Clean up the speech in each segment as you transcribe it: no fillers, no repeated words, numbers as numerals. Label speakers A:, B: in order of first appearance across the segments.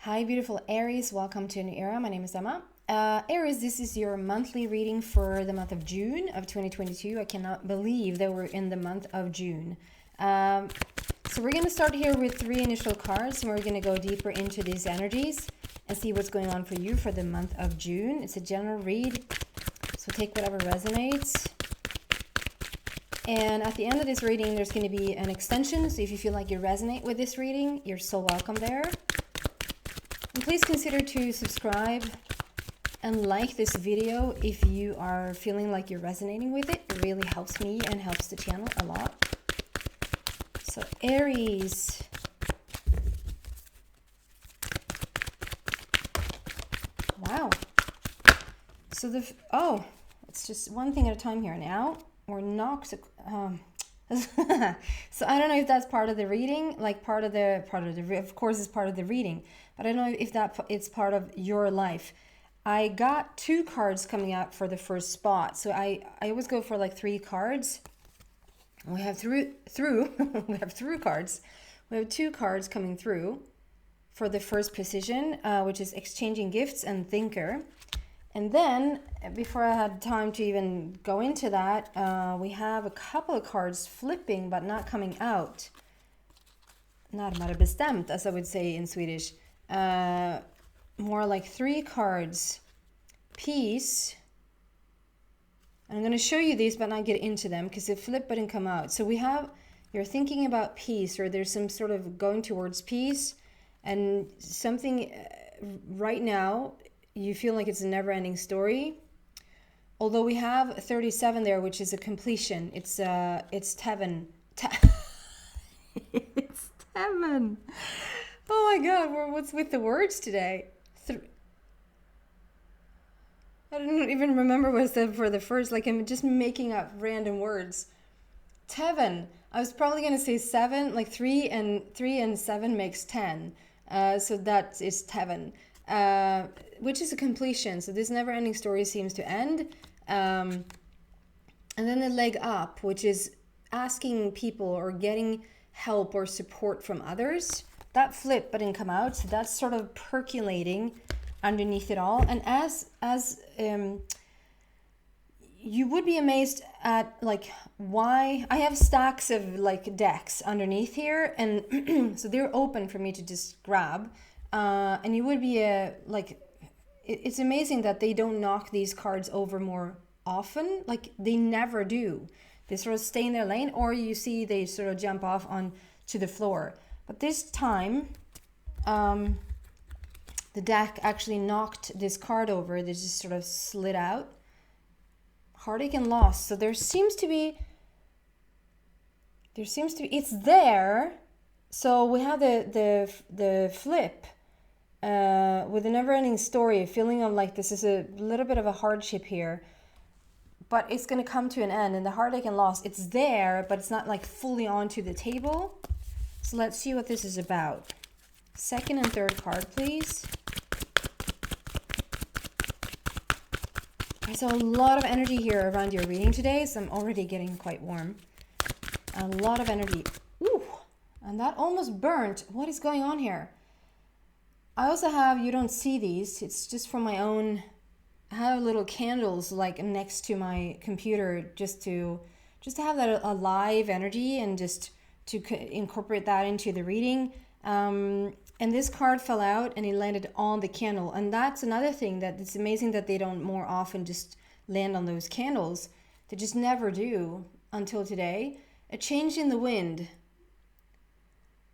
A: Hi, beautiful Aries. Welcome to a new era. My name is Emma. Aries, this is your monthly reading for the month of June of 2022. I cannot believe that we're in the month of June. So we're going to start here with 3 initial cards, and we're going to go deeper into these energies and see what's going on for you for the month of June. It's a general read, so take whatever resonates. And at the end of this reading, there's going to be an extension. So if you feel like you resonate with this reading, you're so welcome there. And please consider to subscribe and like this video if you are feeling like you're resonating with it. It really helps me and helps the channel a lot. So Aries. Wow. So it's just one thing at a time here now. We're knocked. So I don't know if that's part of the reading, like of course it's part of the reading, but I don't know if it's part of your life. I got 2 cards coming out for the first spot, so I always go for like 3 cards. We have we have through cards. We have 2 cards coming through for the first position, which is exchanging gifts and thinker. And then, before I had time to even go into that, we have a couple of cards flipping but not coming out. Närmare bestämt, as I would say in Swedish. More like 3 cards. Peace. I'm going to show you these but not get into them because they flip but didn't come out. So we have, you're thinking about peace, or there's some sort of going towards peace. And something right now, you feel like it's a never-ending story. Although we have 37 there, which is a completion. It's Teven. It's Teven. Oh my God, what's with the words today? I don't even remember what I said for the first. Like, I'm just making up random words. Teven. I was probably gonna say 7. Like 3 and 7 makes 10. So that is Teven. Which is a completion. So this never-ending story seems to end. And then the leg up, which is asking people or getting help or support from others. That flip but didn't come out. So that's sort of percolating underneath it all. And as you would be amazed at like why I have stacks of like decks underneath here, and so they're open for me to just grab. And you would be it's amazing that they don't knock these cards over more often. Like they never do. They sort of stay in their lane, or you see they sort of jump off on to the floor. But this time, the deck actually knocked this card over. They just sort of slid out. Heartache and loss. So there seems to be, it's there. So we have the flip. With a never-ending story, a feeling of like this is a little bit of a hardship here, but it's going to come to an end. And the heartache and loss, it's there, but it's not like fully onto the table. So let's see what this is about. Second and third card, please. There's a lot of energy here around your reading today, so I'm already getting quite warm. A lot of energy. Ooh, and that almost burnt. What is going on here? I also have, you don't see these, it's just from my own, I have little candles like next to my computer just to have that alive energy and just to incorporate that into the reading. And this card fell out and it landed on the candle. And that's another thing, that it's amazing that they don't more often just land on those candles. They just never do until today. A change in the wind.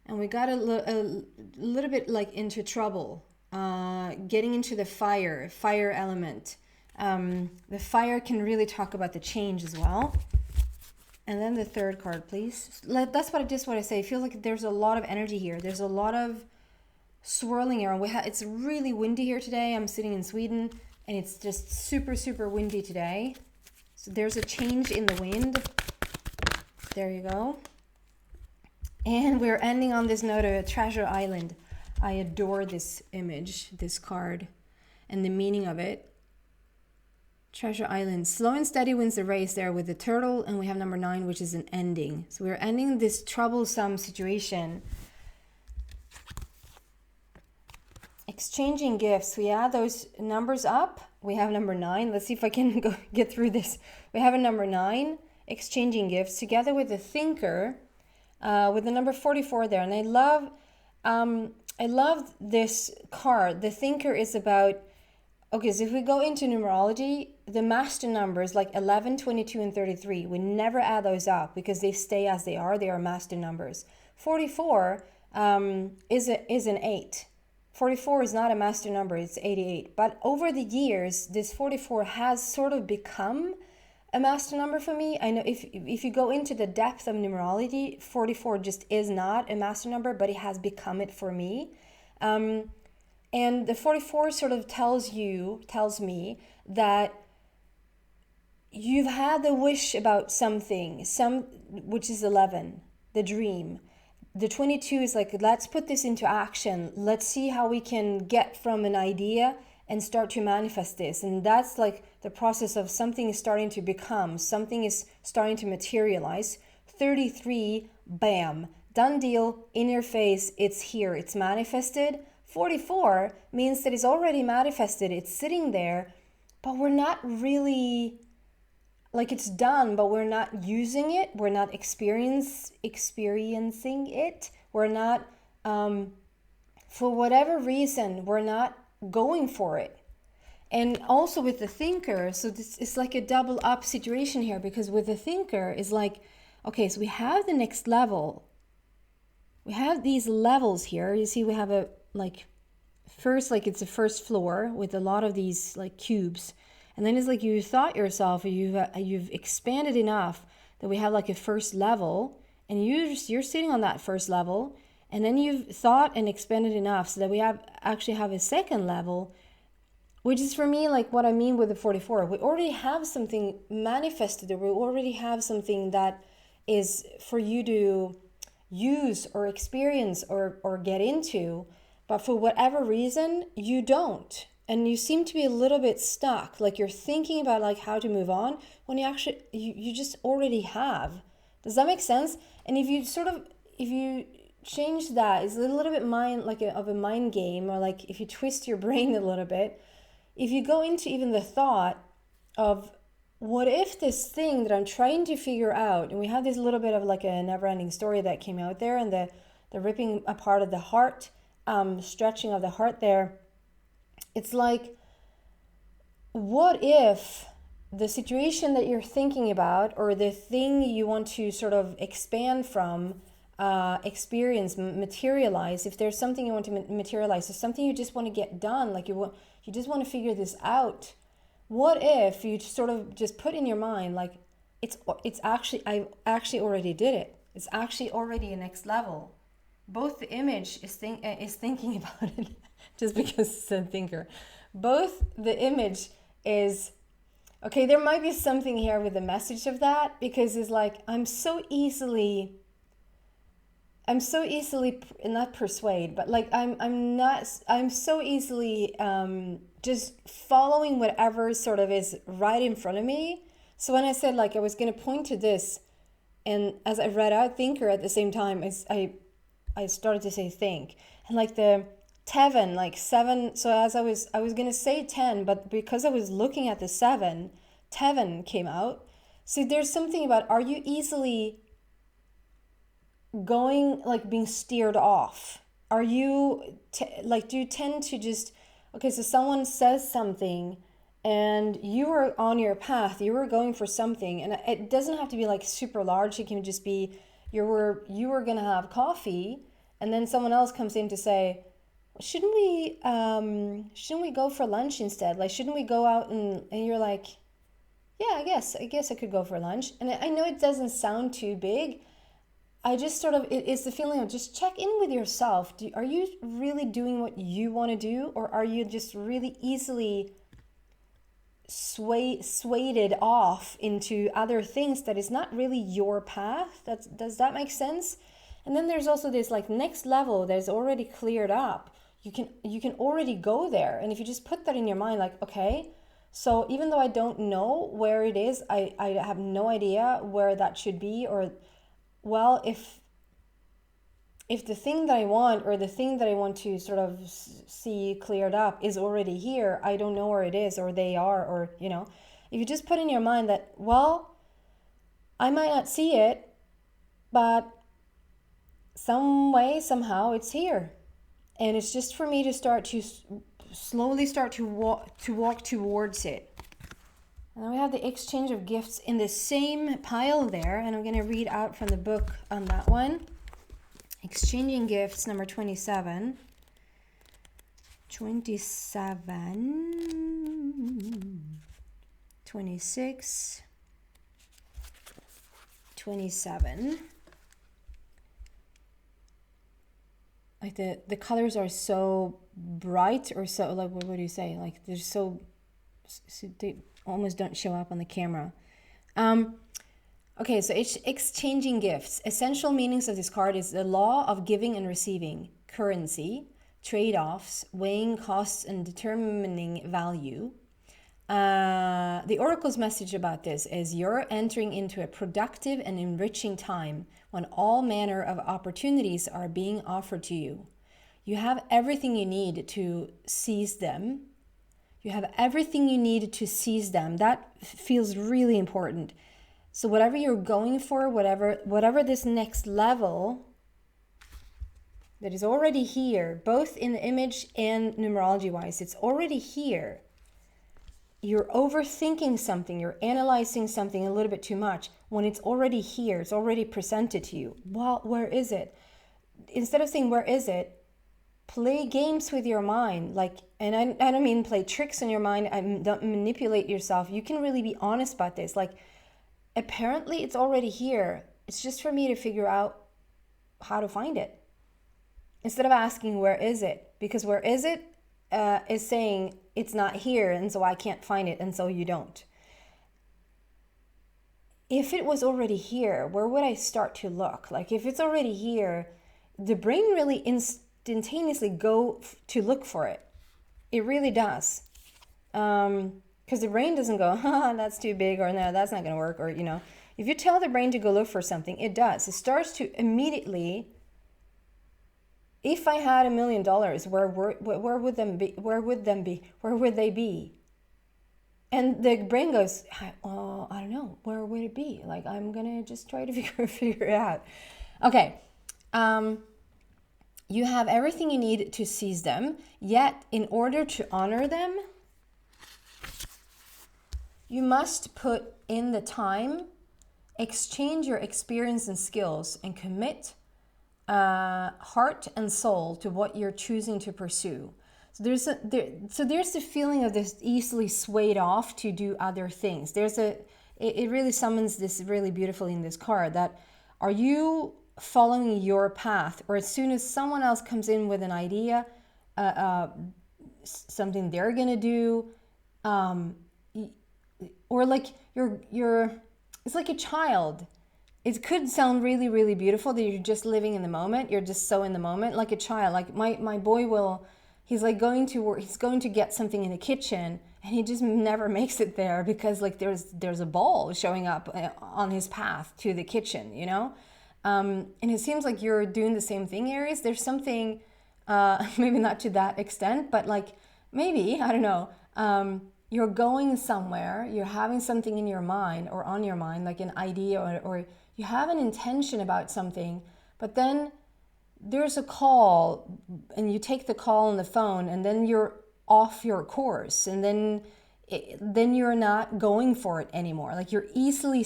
A: And we got a little bit like into trouble, getting into the fire element. The fire can really talk about the change as well. And then the third card, please. That's what I say. It feels like there's a lot of energy here. There's a lot of swirling around. It's really windy here today. I'm sitting in Sweden, and it's just super, super windy today. So there's a change in the wind. There you go. And we're ending on this note of Treasure Island. I adore this image, this card, and the meaning of it. Treasure Island. Slow and steady wins the race there with the turtle, and we have number 9, which is an ending. So we're ending this troublesome situation exchanging gifts. We add those numbers up. We have number 9. Let's see if I can get through this. We have a number 9, exchanging gifts, together with the thinker, with the number 44 there. And I love this card. The thinker is about, okay, so if we go into numerology, the master numbers like 11, 22, and 33, we never add those up because they stay as they are. They are master numbers. 44 is an 8. 44 is not a master number, it's 88. But over the years, this 44 has sort of become a master number for me. I know if you go into the depth of numerology, 44 just is not a master number, but it has become it for me. And the 44 sort of tells me that you've had the wish about something, which is 11, the dream. The 22 is like, let's put this into action. Let's see how we can get from an idea and start to manifest this. And that's like the process of something is starting to become, something is starting to materialize. 33, bam, done deal, in your face, it's here, it's manifested. 44 means that it's already manifested, it's sitting there, but we're not really, like it's done, but we're not using it, we're not experiencing it, we're not, for whatever reason, we're not going for it. And also with the thinker, so this is like a double up situation here, because with the thinker is like, okay, so we have the next level. We have these levels here. You see, we have a like first, like it's the first floor with a lot of these like cubes. And then it's like you thought yourself, you've expanded enough that we have like a first level, and you're sitting on that first level. And then you've thought and expanded enough so that we actually have a second level, which is for me like what I mean with the 44. We already have something manifested, or we already have something that is for you to use or experience or get into, but for whatever reason you don't, and you seem to be a little bit stuck, like you're thinking about like how to move on when you actually you just already have. Does that make sense? And if you change that, it's a little bit of a mind game, or like if you twist your brain a little bit, if you go into even the thought of what if this thing that I'm trying to figure out, and we have this little bit of like a never-ending story that came out there, and the ripping apart of the heart, stretching of the heart there, it's like, what if the situation that you're thinking about, or the thing you want to sort of expand from, experience, materialize, if there's something you want to materialize, or something you just want to get done, like you just want to figure this out, what if you sort of just put in your mind like it's actually, I actually already did it, it's actually already a next level. Both the image is thinking about it just because it's a thinker. Both the image is, okay, there might be something here with the message of that, because it's like I'm so easily not persuade, but like I'm so easily just following whatever sort of is right in front of me. So when I said like I was going to point to this, and as I read out thinker at the same time, I started to say think, and like the Teven, like 7. So as I was going to say 10, but because I was looking at the 7, Teven came out. So there's something about, are you easily going, like being steered off? Are you do you tend to just, okay, so someone says something and you were on your path, you were going for something, and it doesn't have to be like super large. It can just be you were gonna have coffee, and then someone else comes in to say, shouldn't we go for lunch instead? Like, shouldn't we go out, and you're like, yeah, I guess I could go for lunch. And I know it doesn't sound too big. I just sort of, it's the feeling of just check in with yourself. Are you really doing what you want to do, or are you just really easily swayed off into other things that is not really your path? Does that make sense? And then there's also this like next level that's already cleared up. You can already go there, and if you just put that in your mind, like, okay, so even though I don't know where it is, I have no idea where that should be, or well, if if the thing that I want, or the thing that I want to sort of see cleared up, is already here, I don't know where it is, or they are, or, you know, if you just put in your mind that, well, I might not see it, but some way, somehow, it's here. And it's just for me to start to slowly start to walk towards it. And then we have the exchange of gifts in the same pile there, and I'm going to read out from the book on that one. Exchanging gifts, number 27. 27. 26. 27. Like the colors are so bright, or so, like, what do you say? Like, they're so they almost don't show up on the camera. Okay, so it's exchanging gifts. Essential meanings of this card is the law of giving and receiving, currency, trade-offs, weighing costs and determining value. The Oracle's message about this is you're entering into a productive and enriching time when all manner of opportunities are being offered to you. You have everything you need to seize them. You have everything you need to seize them. That feels really important. So whatever you're going for, whatever this next level that is already here, both in the image and numerology wise, it's already here. You're overthinking something, you're analyzing something a little bit too much when it's already here, it's already presented to you. Well, where is it? Instead of saying, where is it? Play games with your mind. Like, and I don't mean play tricks in your mind, don't manipulate yourself. You can really be honest about this. Like, apparently it's already here. It's just for me to figure out how to find it. Instead of asking, where is it? Because where is it is saying it's not here, and so I can't find it, and so you don't. If it was already here, where would I start to look? Like, if it's already here, the brain really instantaneously go to look for it. It really does. Because the brain doesn't go, that's too big, or no, that's not going to work, or, you know. If you tell the brain to go look for something, it does. It starts to immediately, if I had $1 million, where would them be? Where would they be? And the brain goes, oh, I don't know. Where would it be? Like, I'm going to just try to figure it out. Okay. You have everything you need to seize them, yet in order to honor them, you must put in the time, exchange your experience and skills, and commit heart and soul to what you're choosing to pursue. So there's the feeling of this easily swayed off to do other things. It really summons this really beautifully in this card, that are you following your path, or as soon as someone else comes in with an idea, something they're gonna do, or like you're it's like a child. It could sound really, really beautiful that you're just living in the moment. You're just so in the moment, like a child. Like my boy he's like going to work, he's going to get something in the kitchen, and he just never makes it there because like there's a ball showing up on his path to the kitchen, you know? And it seems like you're doing the same thing, Aries. There's something, maybe not to that extent, but like maybe, I don't know, you're going somewhere, you're having something in your mind or on your mind, like an idea, or you have an intention about something, but then there's a call and you take the call on the phone, and then you're off your course, and then you're not going for it anymore. Like, you're easily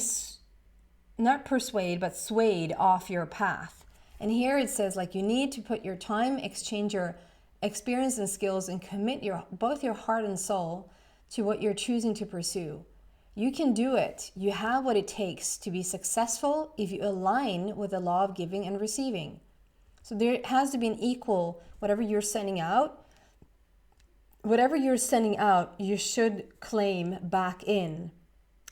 A: not persuaded, but swayed off your path. And here it says, like, you need to put your time, exchange your experience and skills, and commit both your heart and soul to what you're choosing to pursue. You can do it. You have what it takes to be successful if you align with the law of giving and receiving. So there has to be an equal, whatever you're sending out, you should claim back in.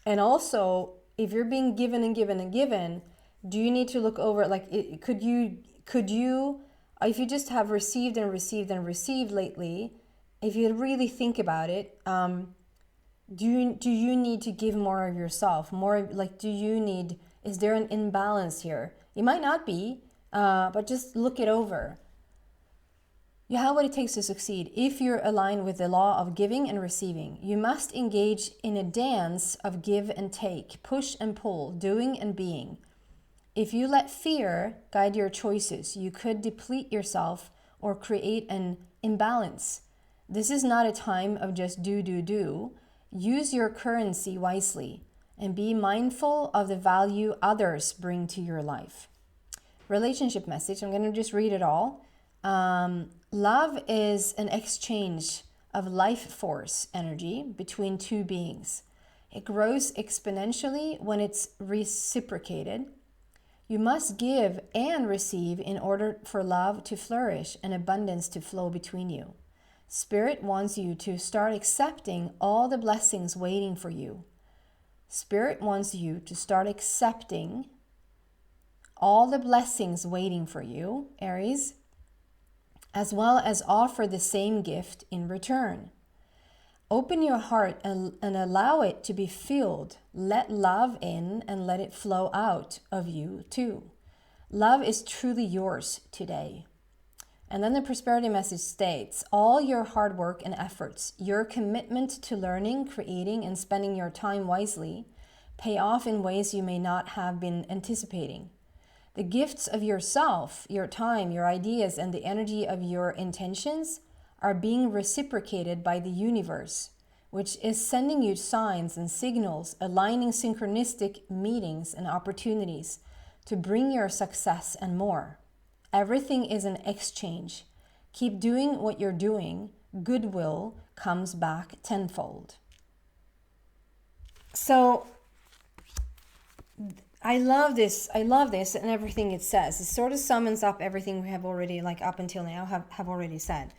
A: And also, if you're being given and given and given, do you need to look over, like, could you, if you just have received and received and received lately, if you really think about it, do you need to give more of yourself? More, like, is there an imbalance here? It might not be, but just look it over. You have what it takes to succeed if you're aligned with the law of giving and receiving. You must engage in a dance of give and take, push and pull, doing and being. If you let fear guide your choices, you could deplete yourself or create an imbalance. This is not a time of just do. Use your currency wisely and be mindful of the value others bring to your life. Relationship message, I'm going to just read it all. Love is an exchange of life force energy between two beings. It grows exponentially when it's reciprocated. You must give and receive in order for love to flourish and abundance to flow between you. Spirit wants you to start accepting all the blessings waiting for you. Spirit wants you to start accepting all the blessings waiting for you, Aries, as well as offer the same gift in return. Open your heart and allow it to be filled. Let love in and let it flow out of you too. Love is truly yours today. And then the prosperity message states, all your hard work and efforts, your commitment to learning, creating, and spending your time wisely pay off in ways you may not have been anticipating. The gifts of yourself, your time, your ideas, and the energy of your intentions are being reciprocated by the universe, which is sending you signs and signals, aligning synchronistic meetings and opportunities to bring your success and more. Everything is an exchange. Keep doing what you're doing. Goodwill comes back tenfold. So I love this and everything it says. It sort of summons up everything we have already, like up until now, have already said.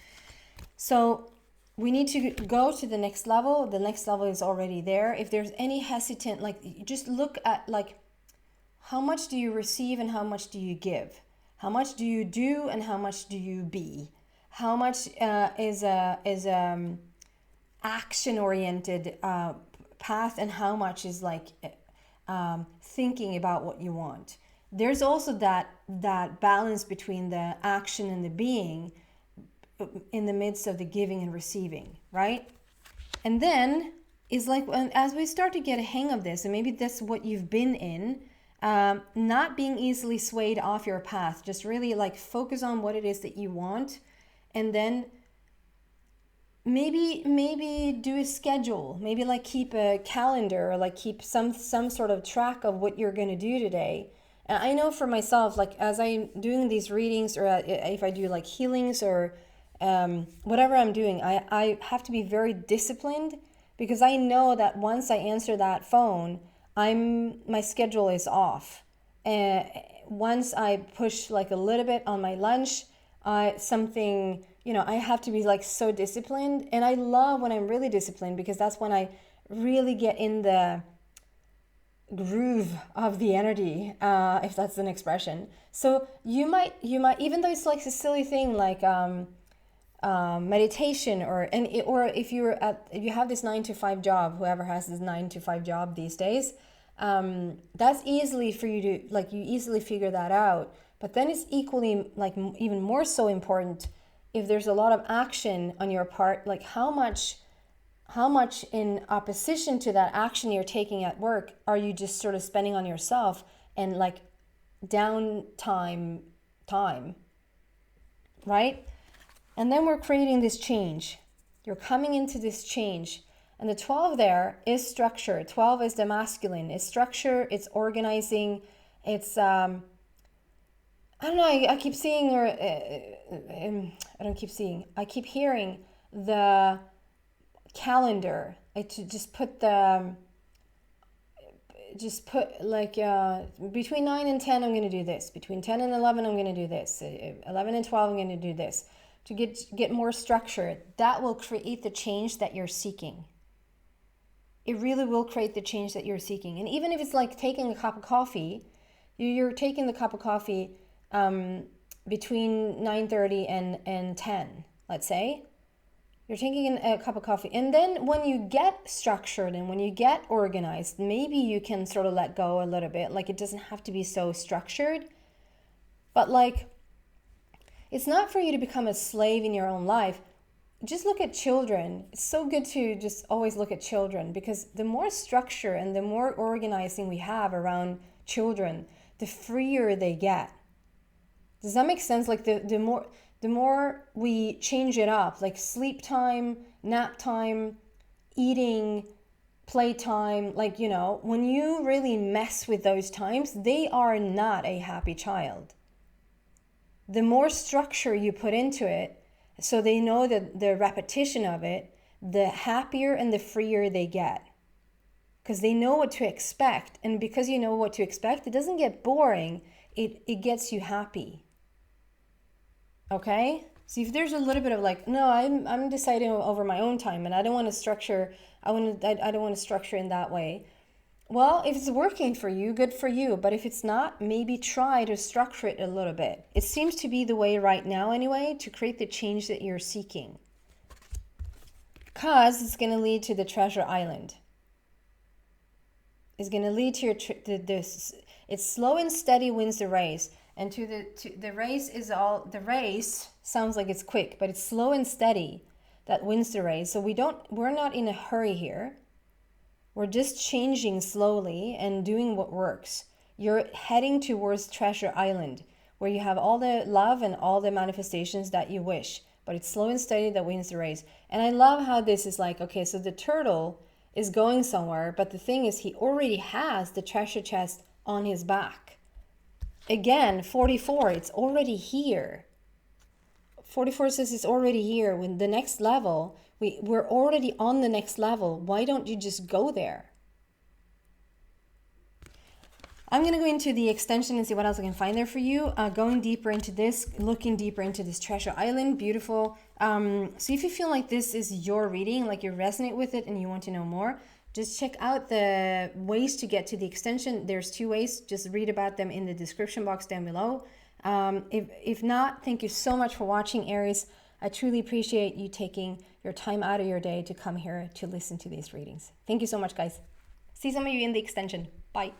A: So we need to go to the next level. The next level is already there. If there's any hesitant, like just look at like how much do you receive and how much do you give? How much do you do and how much do you be? How much is action-oriented path and how much is like thinking about what you want? There's also that balance between the action and the being in the midst of the giving and receiving, right? And then is like as we start to get a hang of this, and maybe that's what you've been in, not being easily swayed off your path, just really like focus on what it is that you want, and then maybe do a schedule, maybe like keep a calendar or like keep some sort of track of what you're going to do today. And I know for myself, like as I'm doing these readings or if I do like healings or whatever I'm doing, I have to be very disciplined because I know that once I answer that phone, my schedule is off. And once I push like a little bit on my lunch, something, I have to be like so disciplined. And I love when I'm really disciplined because that's when I really get in the groove of the energy, if that's an expression. So you might, even though it's like a silly thing like meditation or if you have this 9-to-5 job, whoever has this 9-to-5 job these days, that's easily for you to like, you easily figure that out. But then it's equally like even more so important if there's a lot of action on your part, like how much in opposition to that action you're taking at work are you just sort of spending on yourself and like downtime time, right? And then we're creating this change. You're coming into this change. And the 12 there is structure. 12 is the masculine. It's structure, it's organizing, it's, I don't know, I keep seeing, or I don't keep seeing, I keep hearing the calendar. Just put like, between 9 and 10, I'm going to do this. Between 10 and 11, I'm going to do this. 11 and 12, I'm going to do this. To get more structure, that will create the change that you're seeking. It really will create the change that you're seeking. And even if it's like taking a cup of coffee, you're taking the cup of coffee between 9:30 and 10, let's say. You're taking a cup of coffee. And then when you get structured and when you get organized, maybe you can sort of let go a little bit. Like it doesn't have to be so structured. But like, it's not for you to become a slave in your own life. Just look at children. It's so good to just always look at children, because the more structure and the more organizing we have around children, the freer they get. Does that make sense? Like the more we change it up, like sleep time, nap time, eating, playtime, like, you know, when you really mess with those times, they are not a happy child. The more structure you put into it, so they know that the repetition of it, the happier and the freer they get. Because they know what to expect. And because you know what to expect, it doesn't get boring. It gets you happy. Okay? So if there's a little bit of like, no, I'm deciding over my own time and I don't want to structure, I don't want to structure in that way. Well, if it's working for you, good for you. But if it's not, maybe try to structure it a little bit. It seems to be the way right now anyway, to create the change that you're seeking. Because it's going to lead to the treasure island. It's going to lead to your, it's slow and steady wins the race. And the race is all, the race sounds like it's quick, but it's slow and steady that wins the race. So we're not in a hurry here. We're just changing slowly and doing what works. You're heading towards Treasure Island, where you have all the love and all the manifestations that you wish. But it's slow and steady that wins the race. And I love how this is like, okay, so the turtle is going somewhere, but the thing is he already has the treasure chest on his back. Again, 44, it's already here. 44 says it's already here. When the next level, we're already on the next level. Why don't you just go there? I'm going to go into the extension and see what else I can find there for you. Going deeper into this, looking deeper into this treasure island. Beautiful. So if you feel like this is your reading, like you resonate with it and you want to know more, just check out the ways to get to the extension. There's 2 ways. Just read about them in the description box down below. If not, thank you so much for watching, Aries. I truly appreciate you taking your time out of your day to come here to listen to these readings. Thank you so much, guys. See some of you in the extension. Bye.